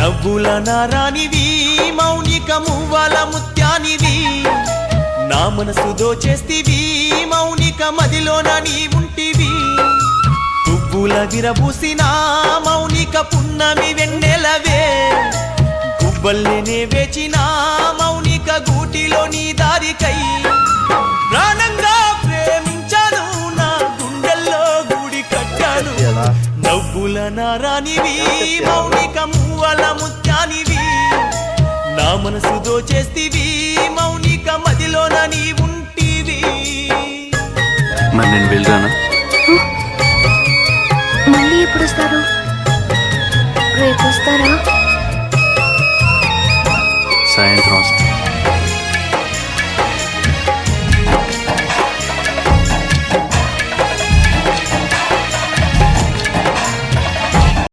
నవ్వుల నారానివి మౌనిక మువ్వల ముత్యానివి నా మనసు దోచేస్తివి మౌనిక మదిలోన నీ ఉంటివి పువ్వుల విరబూసిన మౌనిక పున్నమి వెన్నెలవే గువ్వల్లేనే వేచిన మౌనిక గూటిలో నీ దారికై ప్రాణంగా ప్రేమించాను నా గుండెల్లో గుడి కట్టాను నవ్వుల నారానివి మౌనిక మువ్వల ముత్యానివి నా మనసు దోచేస్తివి మౌనిక మదిలోన నీ ఉంటివి. మరి నేను వెళ్ళరానా? మళ్ళీ ఎప్పుడు వస్తారు? రేపు వస్తారా? సాయంత్రం వస్తా.